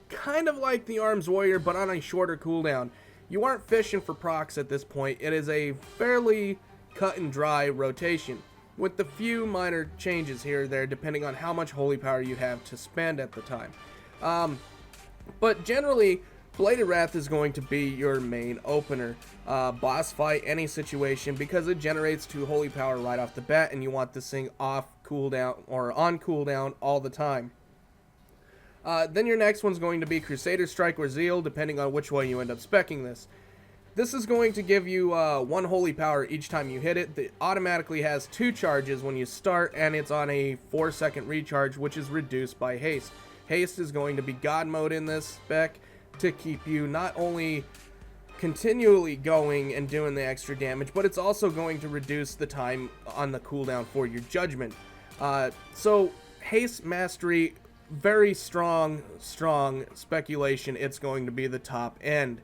kind of like the Arms Warrior, but on a shorter cooldown. You aren't fishing for procs at this point. It is a fairly cut and dry rotation, with the few minor changes here or there depending on how much holy power you have to spend at the time. But generally, Bladed Wrath is going to be your main opener. Boss fight, any situation, because it generates 2 holy power right off the bat, and you want this thing off cooldown or on cooldown all the time. Then your next one's going to be Crusader Strike or Zeal, depending on which way you end up speccing this. This is going to give you 1 holy power each time you hit it. It automatically has 2 charges when you start, and it's on a 4-second recharge, which is reduced by haste. Haste is going to be God mode in this spec to keep you not only continually going and doing the extra damage, but it's also going to reduce the time on the cooldown for your judgment. So haste mastery, very strong speculation it's going to be the top end.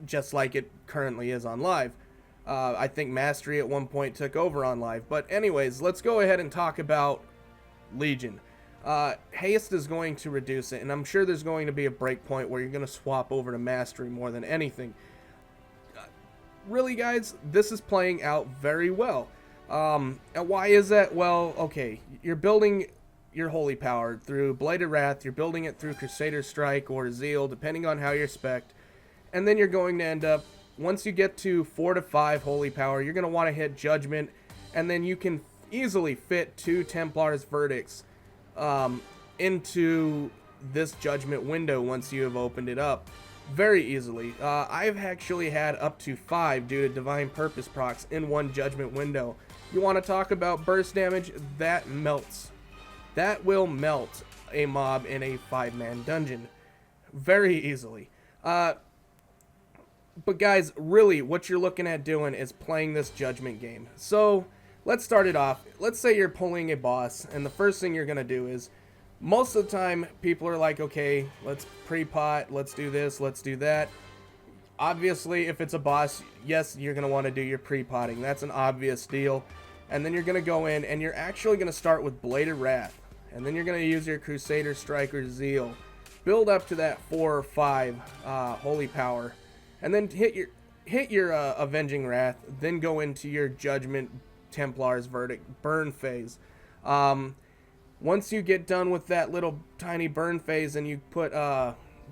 Just like it currently is on live. I think Mastery at one point took over on live. But anyways, let's go ahead and talk about Legion. Haste is going to reduce it, and I'm sure there's going to be a breakpoint where you're going to swap over to Mastery more than anything. Really, guys, this is playing out very well. And why is that? Well, okay, you're building your holy power through Bladed Wrath, you're building it through Crusader Strike or Zeal, depending on how you're spec'd. And then you're going to end up, once you get to 4 to 5 holy power, you're going to want to hit Judgment, and then you can easily fit 2 Templar's Verdicts into this judgment window once you have opened it up very easily. I've actually had up to 5 due to divine purpose procs in one judgment window. You want to talk about burst damage? That melts. That will melt a mob in a 5-man dungeon very easily. But guys, really what you're looking at doing is playing this judgment game. So let's start it off. Let's say you're pulling a boss, and the first thing you're going to do is, most of the time, people are like, okay, let's pre-pot, let's do this, let's do that. Obviously, if it's a boss, yes, you're going to want to do your pre-potting. That's an obvious deal. And then you're going to go in, and you're actually going to start with Blade of Wrath. And then you're going to use your Crusader, Striker, Zeal. Build up to that 4 or 5 Holy Power. And then hit your Avenging Wrath. Then go into your Judgment, Templar's Verdict, Burn phase. Once you get done with that little tiny burn phase and you put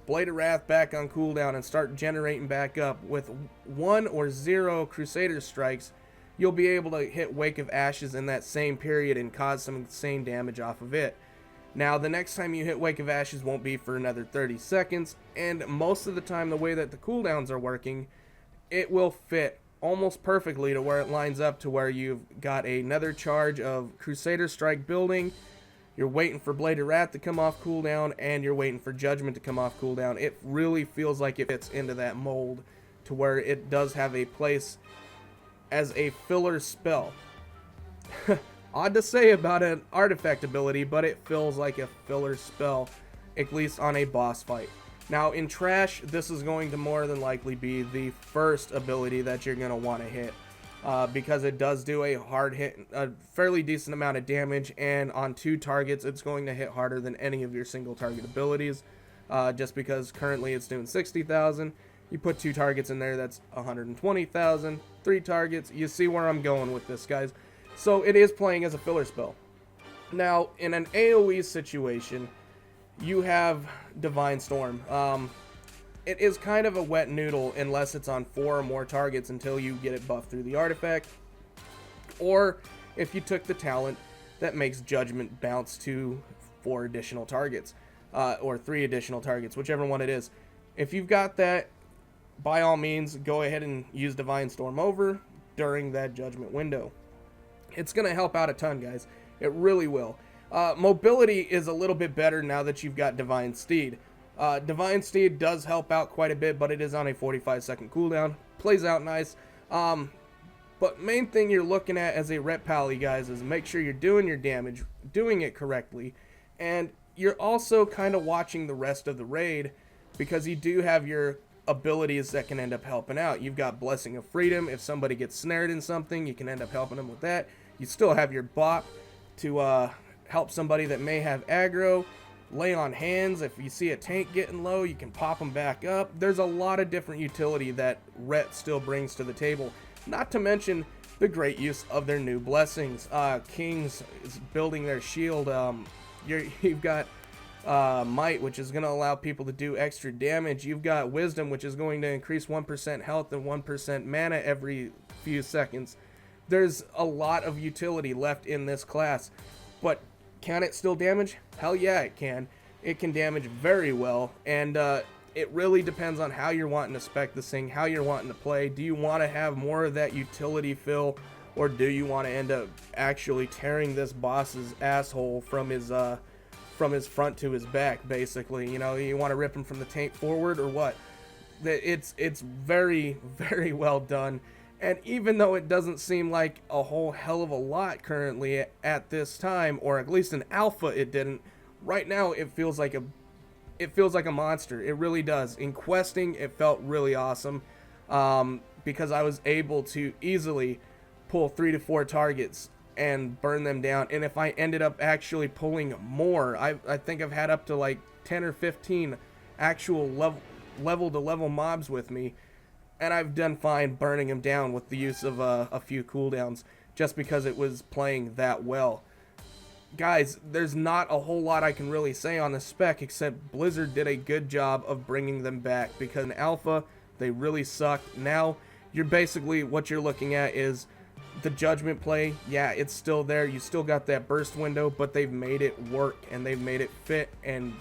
Blade of Wrath back on cooldown and start generating back up with 1 or 0 Crusader strikes, you'll be able to hit Wake of Ashes in that same period and cause some insane damage off of it. Now, the next time you hit Wake of Ashes won't be for another 30 seconds, and most of the time the way that the cooldowns are working, it will fit almost perfectly to where it lines up to where you've got another charge of Crusader Strike building. You're waiting for Blade of Wrath to come off cooldown, and you're waiting for Judgment to come off cooldown. It really feels like it fits into that mold to where it does have a place as a filler spell. Odd to say about an artifact ability, but it feels like a filler spell, at least on a boss fight. Now, in Trash, this is going to more than likely be the first ability that you're going to want to hit. Because it does do a hard hit, a fairly decent amount of damage, and on 2 targets it's going to hit harder than any of your single target abilities, just because currently it's doing 60,000. You put 2 targets in there, that's 120,000. 3 targets, you see where I'm going with this, guys. So it is playing as a filler spell. Now, in an AoE situation, you have Divine Storm. It is kind of a wet noodle unless it's on 4 or more targets until you get it buffed through the artifact. Or if you took the talent that makes Judgment bounce to 4 additional targets. Or 3 additional targets, whichever one it is. If you've got that, by all means, go ahead and use Divine Storm over during that Judgment window. It's going to help out a ton, guys. It really will. Mobility is a little bit better now that you've got Divine Steed. Divine Steed does help out quite a bit, but it is on a 45-second cooldown. Plays out nice. But main thing you're looking at as a Ret Pally, guys, is make sure you're doing your damage, doing it correctly, and you're also kind of watching the rest of the raid, because you do have your abilities that can end up helping out. You've got Blessing of Freedom. If somebody gets snared in something, you can end up helping them with that. You still have your Bop to help somebody that may have aggro. Lay on Hands. If you see a tank getting low, you can pop them back up. There's a lot of different utility that Ret still brings to the table. Not to mention the great use of their new blessings. Kings is building their shield. You've got Might, which is going to allow people to do extra damage. You've got Wisdom, which is going to increase 1% health and 1% mana every few seconds. There's a lot of utility left in this class, but can it still damage? Hell yeah, it can. It can damage very well, and it really depends on how you're wanting to spec this thing, how you're wanting to play. Do you want to have more of that utility fill, or do you want to end up actually tearing this boss's asshole from his front to his back, basically? You know, you want to rip him from the tank forward, or what? It's very, very well done. And even though it doesn't seem like a whole hell of a lot currently at this time, or at least in alpha it didn't, right now it feels like a monster. It really does. In questing, it felt really awesome, because I was able to easily pull 3 to 4 targets and burn them down. And if I ended up actually pulling more, I think I've had up to like 10 or 15 actual level to level mobs with me. And I've done fine burning him down with the use of a few cooldowns, just because it was playing that well. Guys, there's not a whole lot I can really say on the spec, except Blizzard did a good job of bringing them back, because in alpha, they really sucked. Now, what you're looking at is the Judgment play. Yeah, it's still there. You still got that burst window, but they've made it work, and they've made it fit, and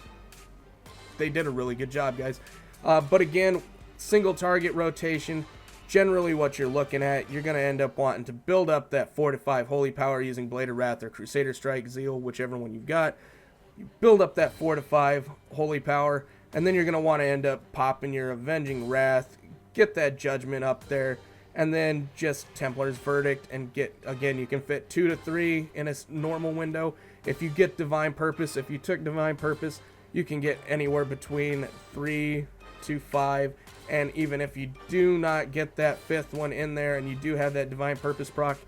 they did a really good job, guys. But again, single target rotation, generally what you're looking at, you're going to end up wanting to build up that 4 to 5 Holy Power using Blade of Wrath or Crusader Strike, Zeal, whichever one you've got. You build up that 4 to 5 Holy Power, and then you're going to want to end up popping your Avenging Wrath, get that Judgment up there, and then just Templar's Verdict, and get, again, you can fit 2 to 3 in a normal window. If you get Divine Purpose, if you took Divine Purpose, you can get anywhere between 3 to 5, and even if you do not get that 5th one in there and you do have that Divine Purpose proc,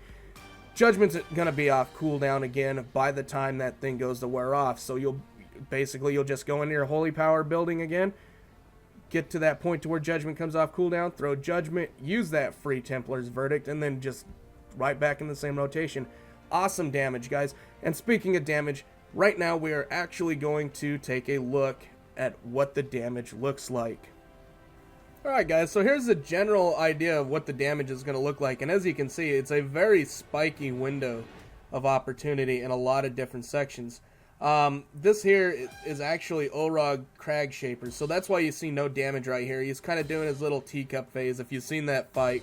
Judgment's gonna be off cooldown again by the time that thing goes to wear off. So you'll just go into your Holy Power building again, get to that point to where Judgment comes off cooldown, throw Judgment, use that free Templar's Verdict, and then just right back in the same rotation. Awesome damage, guys. And speaking of damage, right now we are actually going to take a look at what the damage looks like. Alright guys, so here's the general idea of what the damage is going to look like, and as you can see, it's a very spiky window of opportunity in a lot of different sections. This here is actually Orog Crag Shaper, so that's why you see no damage right here. He's kind of doing his little teacup phase. If you've seen that fight,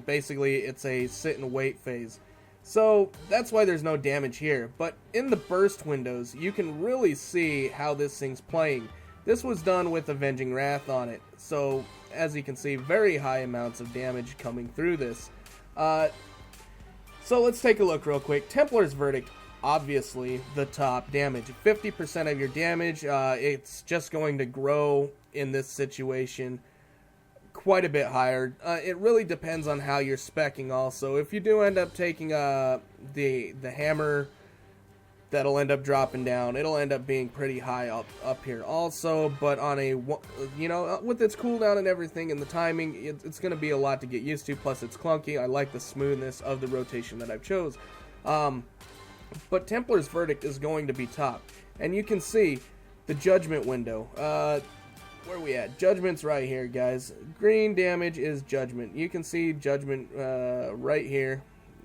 basically it's a sit and wait phase. So that's why there's no damage here, but in the burst windows, you can really see how this thing's playing. This was done with Avenging Wrath on it, so as you can see, very high amounts of damage coming through this. So let's take a look real quick. Templar's Verdict, obviously the top damage. 50% of your damage, it's just going to grow in this situation quite a bit higher. It really depends on how you're speccing also. If you do end up taking the hammer, that'll end up dropping down. It'll end up being pretty high up here also, but on a, you know, with its cooldown and everything and the timing, it's going to be a lot to get used to, plus it's clunky. I like the smoothness of the rotation that I've chose. But Templar's Verdict is going to be top, and you can see the Judgment window. Where are we at? Judgment's right here, guys. Green damage is Judgment. You can see Judgment right here,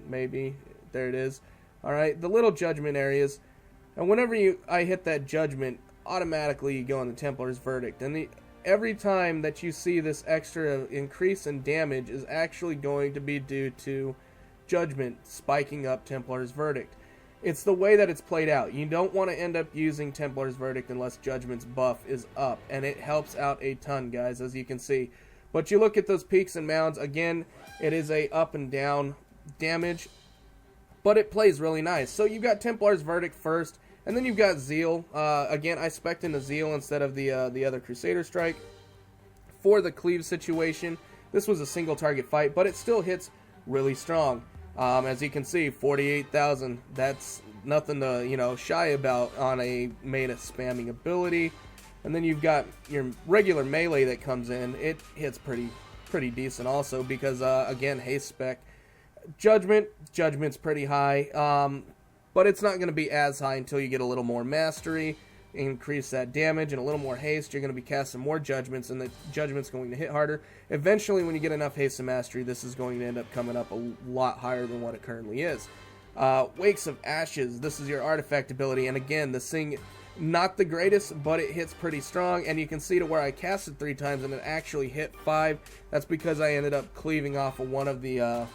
maybe. There it is. Alright, the little Judgment areas, and whenever I hit that Judgment, automatically you go on the Templar's Verdict, and every time that you see this extra increase in damage is actually going to be due to Judgment spiking up Templar's Verdict. It's the way that it's played out. You don't want to end up using Templar's Verdict unless Judgment's buff is up, and it helps out a ton, guys, as you can see. But you look at those peaks and mounds, again, it is a up and down damage, but it plays really nice. So you've got Templar's Verdict first, and then you've got Zeal. Again, I spec'd into Zeal instead of the other Crusader Strike for the cleave situation. This was a single target fight, but it still hits really strong. As you can see, 48,000. That's nothing to, you know, shy about on a Meta spamming ability. And then you've got your regular melee that comes in. It hits pretty decent also because again, haste spec. Judgment's pretty high, but it's not going to be as high until you get a little more mastery, increase that damage, and a little more haste. You're going to be casting more Judgments, and the Judgment's going to hit harder. Eventually, when you get enough haste and mastery, this is going to end up coming up a lot higher than what it currently is. Wakes of Ashes, this is your artifact ability, and again, this thing, not the greatest, but it hits pretty strong, and you can see to where I cast it 3 times and it actually hit 5. That's because I ended up cleaving off of one of the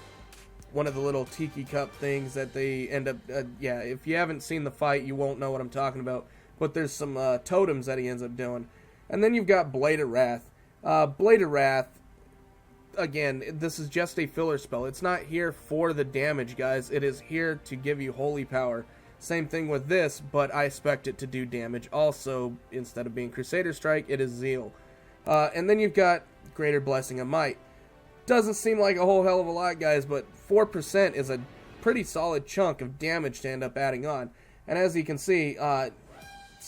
little tiki cup things that they end up, yeah, if you haven't seen the fight, you won't know what I'm talking about, but there's some totems that he ends up doing. And then you've got Blade of Wrath. Blade of Wrath, again, this is just a filler spell. It's not here for the damage, guys. It is here to give you holy power. Same thing with this, but I expect it to do damage also. Instead of being Crusader Strike, it is Zeal. And then you've got Greater Blessing of Might. Doesn't seem like a whole hell of a lot, guys, but 4% is a pretty solid chunk of damage to end up adding on. And as you can see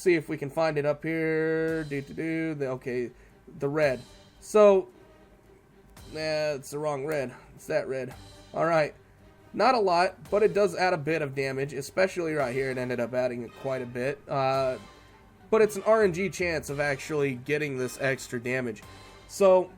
if we can find it up here. Okay, the red. So, it's the wrong red. It's that red. Alright. Not a lot, but it does add a bit of damage, especially right here. It ended up adding quite a bit. But it's an RNG chance of actually getting this extra damage. So,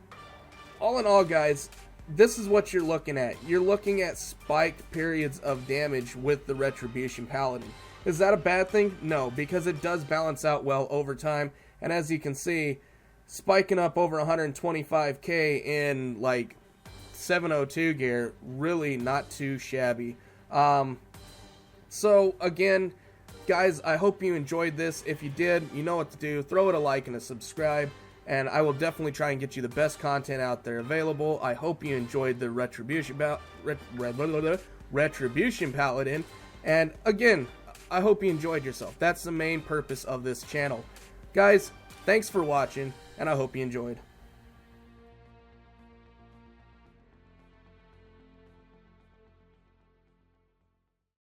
all in all, guys, this is what you're looking at. You're looking at spiked periods of damage with the Retribution Paladin. Is that a bad thing? No, because it does balance out well over time, And as you can see, spiking up over 125k in like 702 gear, really not too shabby. So again, guys, I hope you enjoyed this. If you did, you know what to do. Throw it a like and a subscribe, and I will definitely try and get you the best content out there available. I hope you enjoyed the Retribution Paladin, and again, I hope you enjoyed yourself. That's the main purpose of this channel. Guys, thanks for watching, and I hope you enjoyed.